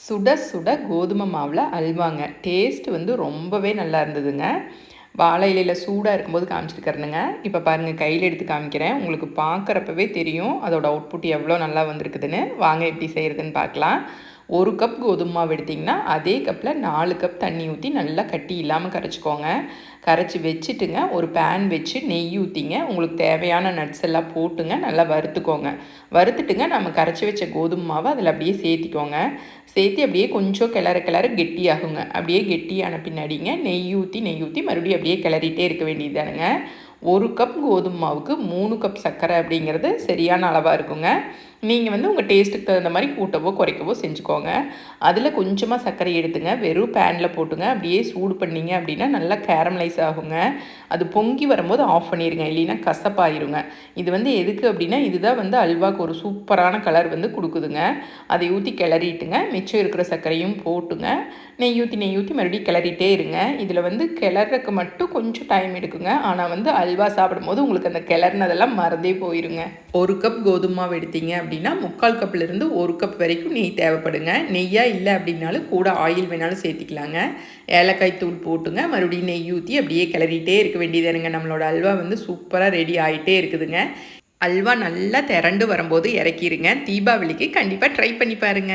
சுட சுட கோதுமை மாவில் அல்வாங்க. டேஸ்ட் வந்து ரொம்பவே நல்லா இருந்ததுங்க. வாழை இலையில் சூடாக இருக்கும்போது காமிச்சிருக்கிறேனுங்க. இப்போ பாருங்கள், கையில் எடுத்து காமிக்கிறேன். உங்களுக்கு பார்க்குறப்பவே தெரியும் அதோட அவுட்புட் எவ்வளோ நல்லா வந்திருக்குதுன்னு. வாங்க எப்படி செய்கிறதுன்னு பார்க்கலாம். 1 கப் கோதுமை மாவு எடுத்திங்கன்னா அதே கப்பில் 4 கப் தண்ணி ஊற்றி நல்லா கட்டி இல்லாமல் கரைச்சிக்கோங்க. கரைச்சி வச்சுட்டுங்க, ஒரு பேன் வச்சு நெய் ஊற்றிங்க. உங்களுக்கு தேவையான நட்ஸ் எல்லாம் போட்டுங்க, நல்லா வறுத்துக்கோங்க. வறுத்துட்டுங்க, நம்ம கரைச்சி வச்ச கோதுமை மாவை அதில் அப்படியே சேர்த்திக்கோங்க. சேர்த்து அப்படியே கொஞ்சம் கிளற கெட்டியாகுங்க. அப்படியே கெட்டியான பின்னாடிங்க நெய் ஊற்றி மறுபடியும் அப்படியே கிளறிட்டே இருக்க வேண்டியதானுங்க. 1 கப் கோதுமை மாவுக்கு 3 கப் சர்க்கரை அப்படிங்கிறது சரியான அளவாக இருக்குங்க. நீங்கள் வந்து உங்கள் டேஸ்ட்டுக்கு தகுந்த மாதிரி கூட்டவோ குறைக்கவோ செஞ்சுக்கோங்க. அதில் கொஞ்சமாக சர்க்கரை எடுத்துங்க, வெறும் பேனில் போட்டுங்க. அப்படியே சூடு பண்ணிங்க அப்படின்னா நல்லா கேரமலைஸ் ஆகுங்க. அது பொங்கி வரும்போது ஆஃப் பண்ணிடுங்க, இல்லைன்னா கசப்பாயிருங்க. இது வந்து எதுக்கு அப்படின்னா, இதுதான் வந்து அல்வாவுக்கு ஒரு சூப்பரான கலர் வந்து கொடுக்குதுங்க. அதை ஊற்றி கிளறிட்டுங்க, மிச்சம் இருக்கிற சர்க்கரையும் போட்டுங்க, நெய் ஊற்றி மறுபடியும் கிளறிட்டே இருங்க. இதில் வந்து கிளறக்கு மட்டும் கொஞ்சம் டைம் எடுக்குங்க. ஆனால் வந்து அல்வா சாப்பிடும்போது உங்களுக்கு அந்த கிளறினதெல்லாம் மறந்தே போயிருங்க. 1 கப் கோதுமை மாவு எடுத்தீங்க அப்படின்னா 3/4 கப்லேருந்து 1 கப் வரைக்கும் நெய் தேவைப்படுங்க. நெய்யாக இல்லை அப்படின்னாலும் கூட ஆயில் வேணாலும் சேர்த்திக்கலாங்க. ஏலக்காய் தூள் போட்டுங்க, மறுபடியும் நெய் ஊற்றி அப்படியே கிளறிட்டே இருக்க வேண்டியதானுங்க. நம்மளோட அல்வா வந்து சூப்பராக ரெடி ஆகிட்டே இருக்குதுங்க. அல்வா நல்லா திரண்டு வரும்போது இறக்கிடுங்க. தீபாவளிக்கு கண்டிப்பாக ட்ரை பண்ணி பாருங்கள்.